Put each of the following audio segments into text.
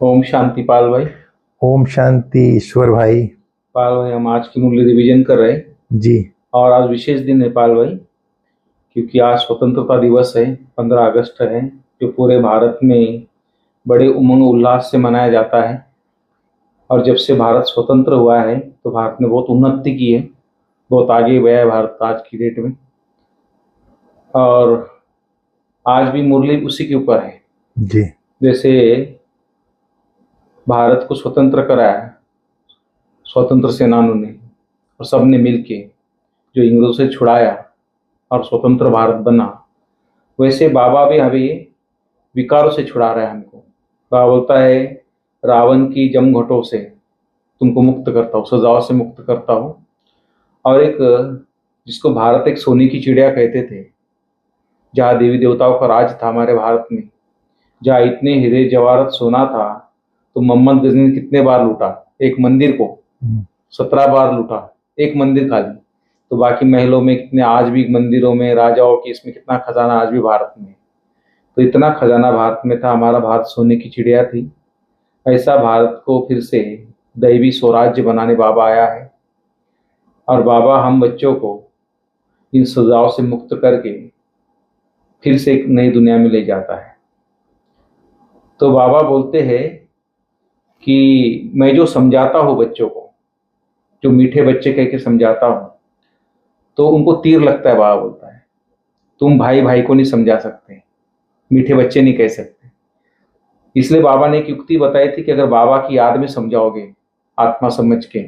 ओम शांति पाल भाई। ओम शांति ईश्वर भाई। पाल भाई, हम आज की मुरली रिवीजन कर रहे हैं। जी। और आज विशेष दिन है पाल भाई, क्योंकि आज स्वतंत्रता दिवस है, 15 अगस्त है, जो पूरे भारत में बड़े उमंग उल्लास से मनाया जाता है। और जब से भारत स्वतंत्र हुआ है तो भारत ने बहुत उन्नति की है, बहुत आगे गया है भारत आज की डेट में। और आज भी मुरली उसी के ऊपर है। जी। जैसे भारत को स्वतंत्र कराया स्वतंत्र सेनानियों ने और सबने मिलके, जो इंग्रजों से छुड़ाया और स्वतंत्र भारत बना, वैसे बाबा भी हमें विकारों से छुड़ा रहा है हमको। बाबा बोलता है, रावण की जमघटों से तुमको मुक्त करता हूँ, सजाओं से मुक्त करता हूँ। और एक, जिसको भारत एक सोने की चिड़िया कहते थे, जहाँ देवी देवताओं का राज था हमारे भारत में, जहाँ इतने हीरे जवाहरात सोना था, तो मोहम्मद गजनी ने कितने बार लूटा एक मंदिर को? 17 बार लूटा एक मंदिर खाली। तो बाकी महलों में कितने, आज भी मंदिरों में राजाओं की, इसमें कितना खजाना आज भी भारत में। तो इतना खजाना भारत में था, हमारा भारत सोने की चिड़िया थी। ऐसा भारत को फिर से दैवी स्वराज्य बनाने बाबा आया है। और बाबा हम बच्चों को इन सजाओं से मुक्त करके फिर से एक नई दुनिया में ले जाता है। तो बाबा बोलते हैं कि मैं जो समझाता हूँ बच्चों को, जो मीठे बच्चे कह के समझाता हूँ, तो उनको तीर लगता है। बाबा बोलता है, तुम भाई भाई को नहीं समझा सकते, मीठे बच्चे नहीं कह सकते। इसलिए बाबा ने एक युक्ति बताई थी कि अगर बाबा की याद में समझाओगे, आत्मा समझ के,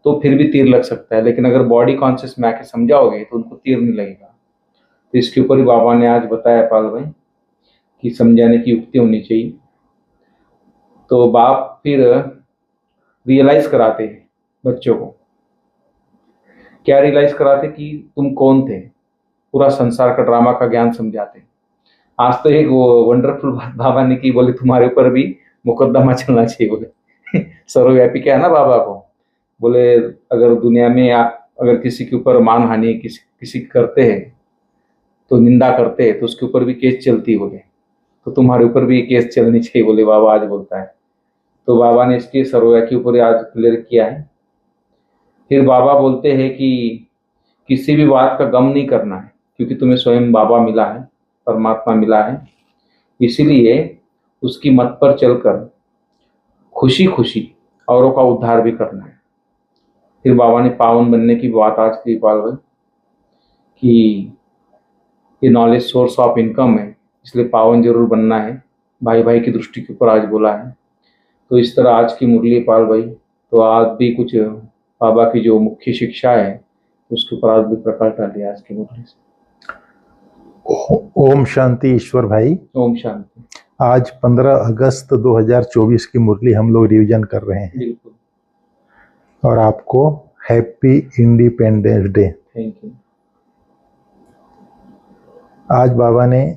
तो फिर भी तीर लग सकता है, लेकिन अगर बॉडी कॉन्शियस में आके समझाओगे तो उनको तीर नहीं लगेगा। तो इसके ऊपर ही बाबा ने आज बताया पाल भाई कि समझाने की युक्ति होनी चाहिए। तो बाप फिर रियलाइज कराते हैं बच्चों को। क्या रियलाइज कराते? कि तुम कौन थे, पूरा संसार का ड्रामा का ज्ञान समझाते। आज तो एक वो वंडरफुल बात बाबा ने की, बोले तुम्हारे ऊपर भी मुकदमा चलना चाहिए बोले। सर्वव्यापी क्या है ना बाबा को, बोले अगर दुनिया में अगर किसी के ऊपर मानहानि किसी की करते हैं, तो निंदा करते हैं, तो उसके ऊपर भी केस चलती बोले, तो तुम्हारे ऊपर भी केस चलनी चाहिए बोले, बाबा आज बोलता है। तो बाबा ने इसके सर्वव्यापी के ऊपर आज क्लियर किया है। फिर बाबा बोलते हैं कि किसी भी बात का गम नहीं करना है, क्योंकि तुम्हें स्वयं बाबा मिला है, परमात्मा मिला है। इसीलिए उसकी मत पर चलकर खुशी खुशी औरों का उद्धार भी करना है। फिर बाबा ने पावन बनने की बात आज की पाल भाई, कि ये नॉलेज सोर्स ऑफ इनकम है, इसलिए पावन जरूर बनना है, भाई भाई की दृष्टि के ऊपर आज बोला है। तो इस तरह आज की मुरली पाल भाई, तो आज भी कुछ बाबा की जो मुख्य शिक्षा है उसके ऊपर आज भी प्रकाश डालिए आज की मुरली से। ओम शांति ईश्वर भाई। ओम शांति। आज 15 अगस्त 2024 की मुरली हम लोग रिवीजन कर रहे हैं। बिल्कुल। और आपको happy independence day. Thank you. आज बाबा ने,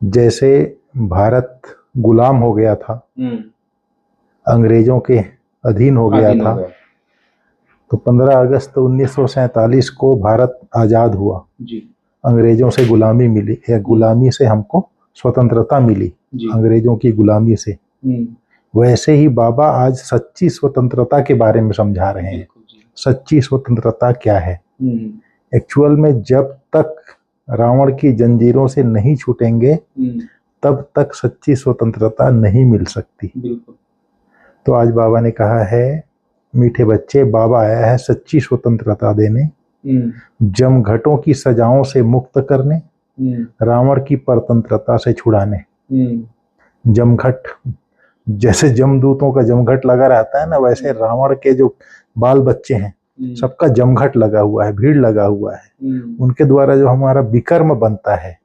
जैसे भारत गुलाम हो गया था, अंग्रेजों के अधीन हो गया था, तो 15 अगस्त 1947 को भारत आज़ाद हुआ जी। अंग्रेजों से गुलामी मिली, या गुलामी से हमको स्वतंत्रता मिली, अंग्रेजों की गुलामी से। वैसे ही बाबा आज सच्ची स्वतंत्रता के बारे में समझा रहे हैं। सच्ची स्वतंत्रता क्या है? एक्चुअल में जब तक रावण की जंजीरों से नहीं छूटेंगे, तब तक सच्ची स्वतंत्रता नहीं मिल सकती। तो आज बाबा ने कहा है, मीठे बच्चे, बाबा आया है सच्ची स्वतंत्रता देने, जमघटों की सजाओं से मुक्त करने, रावण की परतंत्रता से छुड़ाने। जमघट, जैसे जमदूतों का जमघट लगा रहता है ना, वैसे रावण के जो बाल बच्चे हैं सबका जमघट लगा हुआ है, भीड़ लगा हुआ है। उनके द्वारा जो हमारा विकर्म बनता है,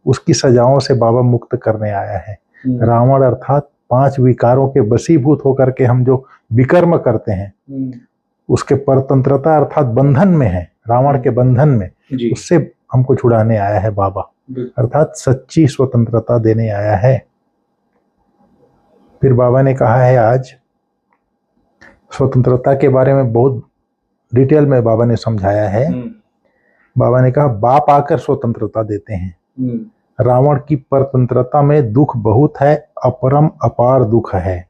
उसकी सजाओं से बाबा मुक्त करने आया है। रावण अर्थात 5 विकारों के वशीभूत होकर के हम जो विकर्म करते हैं, उसके परतंत्रता अर्थात बंधन में है, रावण के बंधन में, उससे हमको छुड़ाने आया है बाबा, अर्थात सच्ची स्वतंत्रता देने आया है। फिर बाबा ने कहा है आज स्वतंत्रता के बारे में बहुत डिटेल में बाबा ने समझाया है। बाबा ने कहा, बाप आकर स्वतंत्रता देते हैं, रावण की परतंत्रता में दुख बहुत है, अपरम अपार दुख है।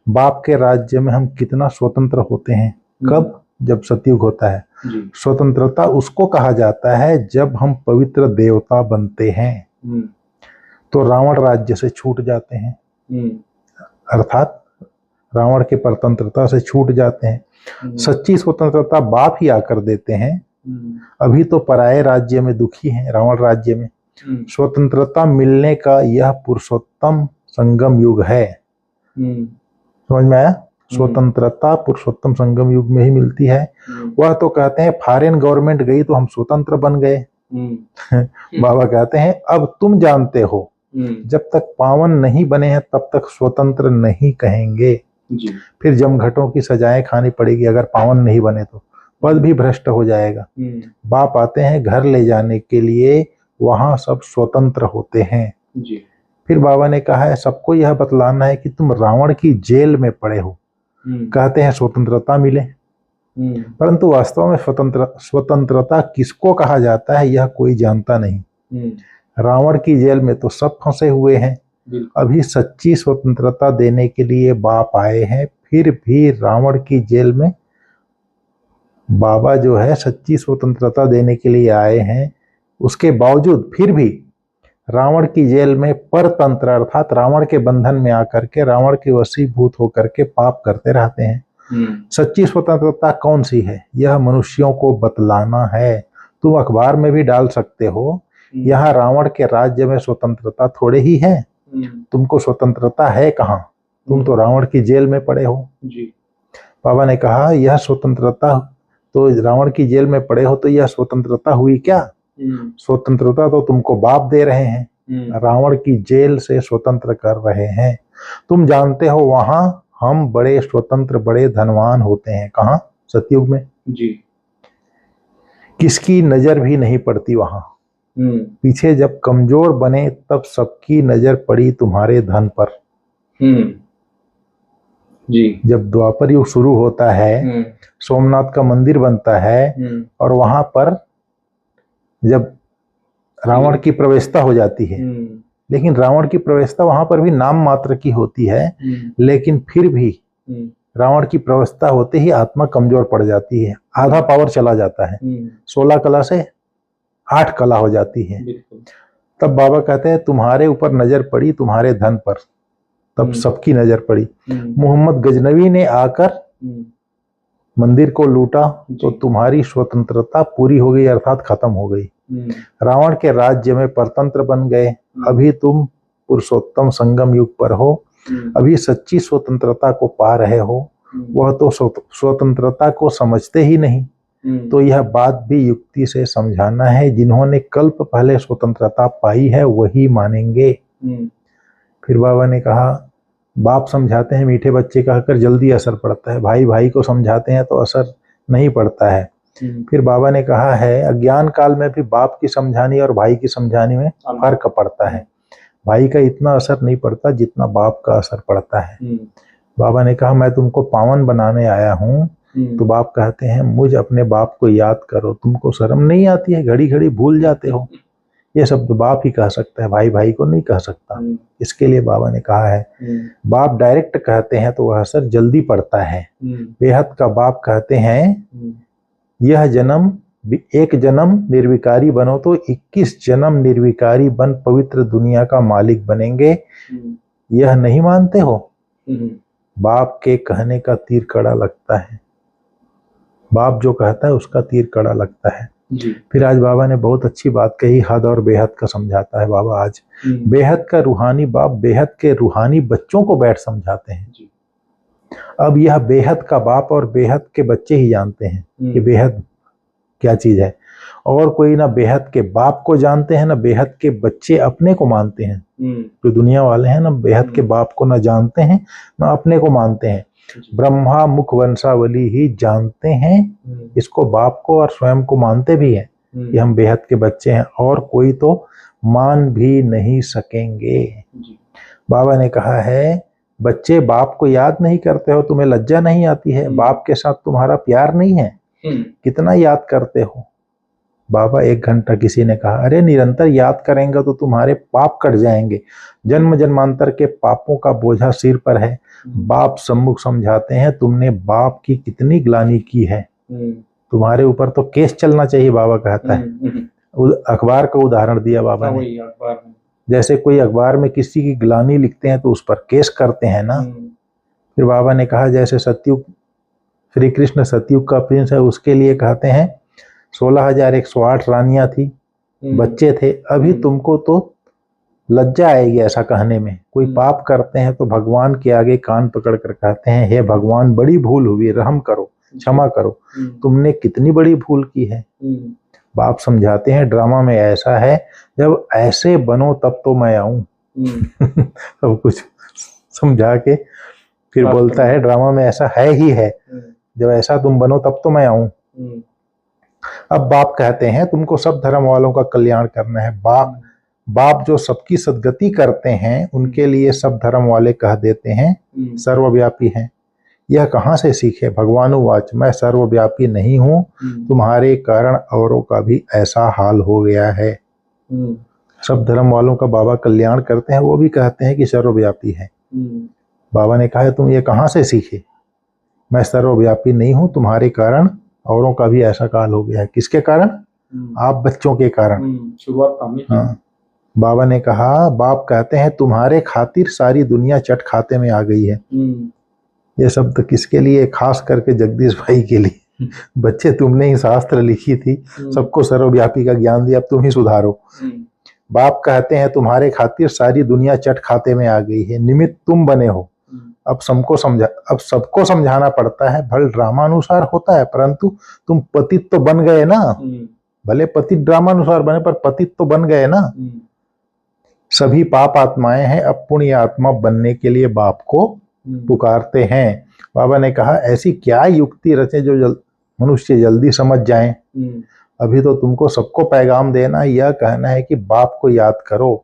बाप के राज्य में हम कितना स्वतंत्र होते हैं, कब? जब सतयुग होता है। स्वतंत्रता उसको कहा जाता है जब हम पवित्र देवता बनते हैं, तो रावण राज्य से छूट जाते हैं, अर्थात रावण के परतंत्रता से छूट जाते हैं। सच्ची स्वतंत्रता बाप ही आकर देते हैं। अभी तो पराये राज्य में दुखी हैं, रावण राज्य में। स्वतंत्रता मिलने का यह पुरुषोत्तम संगम युग है। समझ में आया? स्वतंत्रता पुरुषोत्तम संगम युग में ही मिलती है। वह तो कहते हैं फॉरेन गवर्नमेंट गई तो हम स्वतंत्र बन गए। बाबा कहते हैं अब तुम जानते हो, जब तक पावन नहीं बने हैं तब तक स्वतंत्र नहीं कहेंगे। फिर जमघटों की सजाएं खानी पड़ेगी अगर पावन नहीं बने तो, पद भी भ्रष्ट हो जाएगा। बाप आते हैं घर ले जाने के लिए, वहां सब स्वतंत्र होते हैं। फिर बाबा ने कहा है सबको यह बतलाना है कि तुम रावण की जेल में पड़े हो। कहते हैं स्वतंत्रता मिले, परंतु वास्तव में स्वतंत्रता किसको कहा जाता है यह कोई जानता नहीं। रावण की जेल में तो सब फंसे हुए हैं। अभी सच्ची स्वतंत्रता देने के लिए बाप आए हैं, फिर भी रावण की जेल में बाबा जो है सच्ची स्वतंत्रता देने के लिए आए हैं। उसके बावजूद फिर भी रावण की जेल में परतंत्र अर्थात रावण के बंधन में आकर के रावण के वशीभूत होकर के पाप करते रहते हैं। सच्ची स्वतंत्रता कौन सी है यह मनुष्यों को बतलाना है। तुम अखबार में भी डाल सकते हो, यहाँ रावण के राज्य में स्वतंत्रता थोड़े ही है। तुमको स्वतंत्रता है कहाँ? तुम तो रावण की जेल में पड़े हो। बाबा ने कहा यह स्वतंत्रता तो रावण की जेल में पड़े हो तो यह स्वतंत्रता हुई क्या? स्वतंत्रता तो तुमको बाप दे रहे हैं, रावण की जेल से स्वतंत्र कर रहे हैं। तुम जानते हो वहां हम बड़े स्वतंत्र बड़े धनवान होते हैं। कहाँ? सतयुग में। किसकी नजर भी नहीं पड़ती वहां। पीछे जब कमजोर बने तब सबकी नजर पड़ी तुम्हारे धन पर। जब द्वापर युग शुरू होता है, सोमनाथ का मंदिर बनता है और वहां पर जब रावण की प्रवेशता हो जाती है, लेकिन रावण की प्रवेशता वहां पर भी नाम मात्र की होती है, लेकिन फिर भी रावण की प्रवेशता होते ही आत्मा कमजोर पड़ जाती है, आधा पावर चला जाता है, 16 कला से 8 कला हो जाती है। तब बाबा कहते हैं तुम्हारे ऊपर नजर पड़ी तुम्हारे धन पर, तब सबकी नजर पड़ी। मोहम्मद गजनवी ने आकर मंदिर को लूटा तो तुम्हारी स्वतंत्रता पूरी हो गई अर्थात खत्म हो गई। रावण के राज्य में परतंत्र बन गए। अभी तुम पुरुषोत्तम संगम युग पर हो, अभी सच्ची स्वतंत्रता को पा रहे हो। वह तो स्वतंत्रता को समझते ही नहीं। तो यह बात भी युक्ति से समझाना है, जिन्होंने कल्प पहले स्वतंत्रता पाई है वही मानेंगे। फिर बाबा ने कहा बाप समझाते हैं मीठे बच्चे कहकर जल्दी असर पड़ता है, भाई भाई को समझाते हैं तो असर नहीं पड़ता है। फिर बाबा ने कहा है अज्ञान काल में भी बाप की समझानी और भाई की समझानी में फर्क पड़ता है। भाई का इतना असर नहीं पड़ता जितना बाप का असर पड़ता है। बाबा ने कहा मैं तुमको पावन बनाने आया हूँ। तो बाप कहते हैं मुझ अपने बाप को याद करो, तुमको शर्म नहीं आती है, घड़ी घड़ी भूल जाते हो। ये शब्द बाप ही कह सकता है, भाई भाई को नहीं कह सकता। इसके लिए बाबा ने कहा है बाप डायरेक्ट कहते हैं तो वह असर जल्दी पड़ता है। बेहद का बाप कहते हैं यह जन्म एक जन्म निर्विकारी बनो तो 21 जन्म निर्विकारी बन पवित्र दुनिया का मालिक बनेंगे। यह नहीं मानते हो? बाप के कहने का तीर कड़ा लगता है, बाप जो कहता है उसका तीर कड़ा लगता है। फिर आज बाबा ने बहुत अच्छी बात कही, हद और बेहद का समझाता है बाबा आज। बेहद का रूहानी बाप बेहद के रूहानी बच्चों को बैठ समझाते हैं। अब यह बेहद का बाप और बेहद के बच्चे ही जानते हैं कि बेहद क्या चीज है, और कोई ना बेहद के बाप को जानते हैं ना बेहद के बच्चे अपने को मानते हैं। जो दुनिया वाले हैं ना बेहद के बाप को ना जानते हैं ना अपने को मानते हैं। ब्रह्मा मुख वंशावली ही जानते हैं इसको बाप को और स्वयं को मानते भी हैं कि हम बेहद के बच्चे हैं, और कोई तो मान भी नहीं सकेंगे। बाबा ने कहा है बच्चे बाप को याद नहीं करते हो, तुम्हें लज्जा नहीं आती है? बाप के साथ तुम्हारा प्यार नहीं है? कितना याद करते हो? बाबा 1 घंटा, किसी ने कहा अरे निरंतर याद करेंगे तो तुम्हारे पाप कट जाएंगे, जन्म जन्मांतर के पापों का बोझा सिर पर है। बाप सम्मुख समझाते हैं तुमने बाप की कितनी ग्लानि की है, तुम्हारे ऊपर तो केस चलना चाहिए, बाबा कहता है। अखबार का उदाहरण दिया बाबा ने, अखबार में जैसे कोई अखबार में किसी की ग्लानि लिखते हैं तो उस पर केस करते हैं ना। फिर बाबा ने कहा जैसे सतयुग, श्री कृष्ण सतयुग का प्रिंस है, उसके लिए कहते हैं 16,108 रानियां थी, बच्चे थे। अभी तुमको तो लज्जा आएगी ऐसा कहने में। कोई पाप करते हैं तो भगवान के आगे कान पकड़ कर कहते हैं हे भगवान बड़ी भूल हुई, रहम करो, क्षमा करो, तुमने कितनी बड़ी भूल की है। बाप समझाते हैं ड्रामा में ऐसा है, जब ऐसे बनो तब तो मैं आऊं। सब कुछ समझा के फिर बोलता है ड्रामा में ऐसा है ही है, जब ऐसा तुम बनो तब तो मैं आऊं। अब बाप कहते हैं तुमको सब धर्म वालों का कल्याण करना है। बाप जो सबकी सदगति करते हैं उनके लिए सब धर्म वाले कह देते हैं सर्वव्यापी हैं। यह कहाँ से सीखे? भगवानुवाच मैं सर्वव्यापी नहीं हूं, तुम्हारे कारण औरों का भी ऐसा हाल हो गया है। सब धर्म वालों का बाबा कल्याण करते हैं, वो भी कहते हैं कि सर्वव्यापी है। बाबा ने कहा तुम ये कहाँ से सीखे? मैं सर्वव्यापी नहीं हूं, तुम्हारे कारण औरों का भी ऐसा काल हो गया है। किसके कारण? आप बच्चों के कारण। शुरुआत। हाँ, बाबा ने कहा, बाप कहते हैं तुम्हारे खातिर सारी दुनिया चट खाते में आ गई है। ये शब्द किसके लिए? खास करके जगदीश भाई के लिए। बच्चे तुमने ही शास्त्र लिखी थी, सबको सर्वव्यापी का ज्ञान दिया, अब तुम ही सुधारो। बाप कहते हैं तुम्हारे खातिर सारी दुनिया चट खाते में आ गई है, निमित्त तुम बने हो। अब सबको समझाना पड़ता है। भले ड्रामानुसार होता है, परंतु तुम पतित तो बन गए ना। भले पतित ड्रामानुसार बने, पर पतित तो बन गए ना। सभी पाप आत्माएं हैं, अब पुण्य आत्मा बनने के लिए बाप को पुकारते हैं। बाबा ने कहा ऐसी क्या युक्ति रचे जो मनुष्य जल्दी समझ जाए। अभी तो तुमको सबको पैगाम देना, यह कहना है कि बाप को याद करो।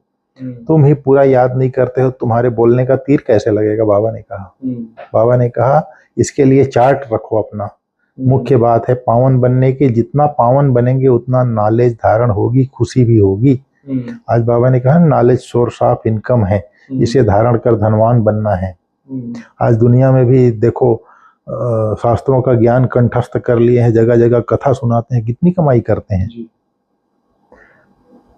तुम ही पूरा याद नहीं करते हो, तुम्हारे बोलने का तीर कैसे लगेगा? बाबा ने कहा इसके लिए चार्ट रखो अपना। मुख्य बात है पावन बनने की, जितना पावन बनेंगे उतना नॉलेज धारण होगी, खुशी भी होगी। आज बाबा ने कहा नॉलेज सोर्स ऑफ इनकम है, इसे धारण कर धनवान बनना है। आज दुनिया में भी देखो शास्त्रों का ज्ञान कंठस्थ कर लिए हैं, जगह जगह कथा सुनाते हैं, कितनी कमाई करते हैं।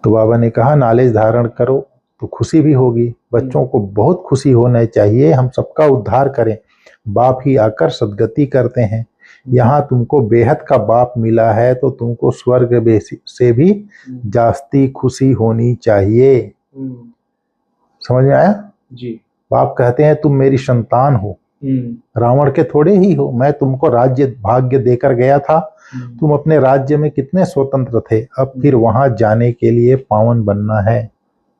तो बाबा ने कहा नॉलेज धारण करो तो खुशी भी होगी। बच्चों को बहुत खुशी होना चाहिए, हम सबका उद्धार करें। बाप ही आकर सदगति करते हैं। यहाँ तुमको बेहद का बाप मिला है तो तुमको स्वर्ग से भी जास्ती खुशी होनी चाहिए। समझ में आया जी? बाप कहते हैं तुम मेरी संतान हो, रावण के थोड़े ही हो। मैं तुमको राज्य भाग्य देकर गया था, तुम अपने राज्य में कितने स्वतंत्र थे। अब फिर वहां जाने के लिए पावन बनना है।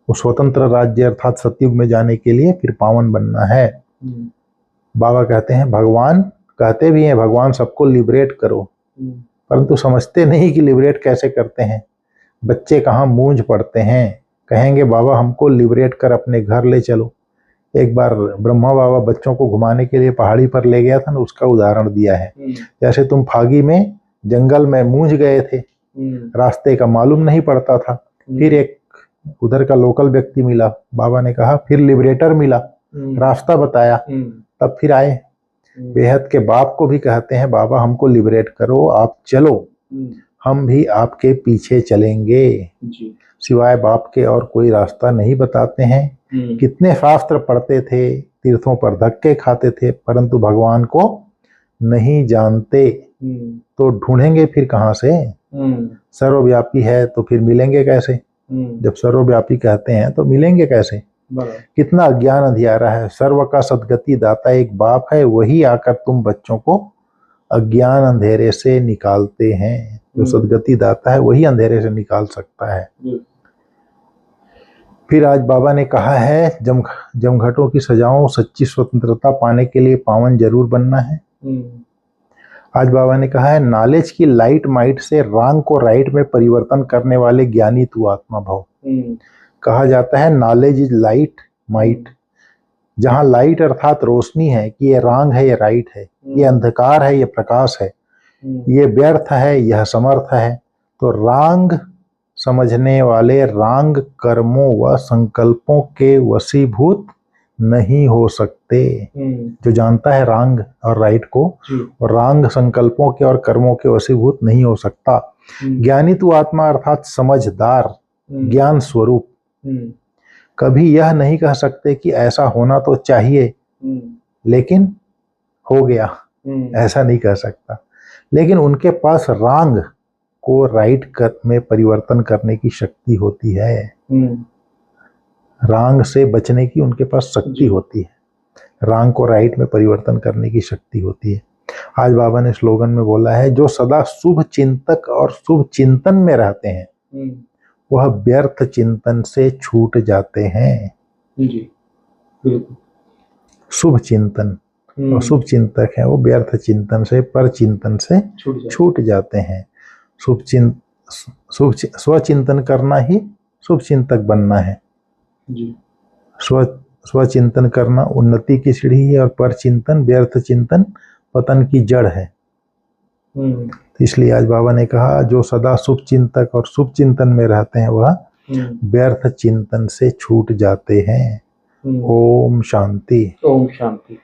वो स्वतंत्र राज्य अर्थात सतयुग में जाने के लिए फिर पावन बनना है। बाबा कहते हैं, भगवान कहते भी हैं भगवान सबको लिबरेट करो, परंतु समझते नहीं कि लिबरेट कैसे करते हैं। बच्चे कहाँ मूंझ पड़ते हैं, कहेंगे बाबा हमको लिबरेट कर अपने घर ले चलो। एक बार ब्रह्मा बाबा बच्चों को घुमाने के लिए पहाड़ी पर ले गया था ना, उसका उदाहरण दिया है। जैसे तुम फागी में जंगल में मूंझ गए थे, रास्ते का मालूम नहीं पड़ता था, फिर एक उधर का लोकल व्यक्ति मिला, बाबा ने कहा फिर लिबरेटर मिला, रास्ता बताया, तब फिर आए। बेहद के बाप को भी कहते हैं बाबा हमको लिबरेट करो, आप चलो, हम भी आपके पीछे चलेंगे। सिवाय बाप के और कोई रास्ता नहीं बताते हैं। कितने शास्त्र पढ़ते थे, तीर्थों पर धक्के खाते थे, परंतु भगवान को नहीं जानते, तो ढूंढेंगे फिर कहाँ से? सर्वव्यापी है तो फिर मिलेंगे कैसे? जब सर्वव्यापी कहते हैं तो मिलेंगे कैसे? कितना अज्ञान अंधियारा है। सर्व का सदगति दाता एक बाप है, वही आकर तुम बच्चों को अज्ञान अंधेरे से निकालते हैं। जो सदगति दाता है वही अंधेरे से निकाल सकता है। फिर आज बाबा ने कहा है जमघटों की सजाओं, सच्ची स्वतंत्रता पाने के लिए पावन जरूर बनना है। आज बाबा ने कहा है नॉलेज की लाइट माइट से रॉन्ग को राइट में परिवर्तन करने वाले ज्ञानी तू आत्मा भव। कहा जाता है नॉलेज इज लाइट माइट। जहाँ लाइट अर्थात रोशनी है कि ये रॉन्ग है, ये राइट है, ये अंधकार है, ये प्रकाश है, ये व्यर्थ है, यह समर्थ है, तो रांग समझने वाले रांग कर्मों व संकल्पों के वशीभूत नहीं हो सकते। जो जानता है रांग और राइट को, और रांग संकल्पों के और कर्मों के वशीभूत नहीं हो सकता। ज्ञानी तू आत्मा अर्थात समझदार, ज्ञान स्वरूप, कभी यह नहीं कह सकते कि ऐसा होना तो चाहिए लेकिन हो गया, ऐसा नहीं कह सकता। लेकिन उनके पास रांग को राइट में परिवर्तन करने की शक्ति होती है। रांग से बचने की उनके पास शक्ति होती है, रांग को राइट में परिवर्तन करने की शक्ति होती है। आज बाबा ने स्लोगन में बोला है, जो सदा शुभ चिंतक और शुभ चिंतन में रहते हैं वह व्यर्थ चिंतन से छूट जाते हैं। जी बिल्कुल। शुभ चिंतन और शुभ चिंतक है वो व्यर्थ चिंतन से, पर चिंतन से छूट जाते हैं। स्वचिंतन करना ही शुभ चिंतक बनना है। जी। स्वचिंतन करना उन्नति की सीढ़ी है और पर चिंतन, व्यर्थ चिंतन पतन की जड़ है। तो इसलिए आज बाबा ने कहा, जो सदा शुभ चिंतक और शुभ चिंतन में रहते हैं वह व्यर्थ चिंतन से छूट जाते हैं। ओम शांति। ओम शांति।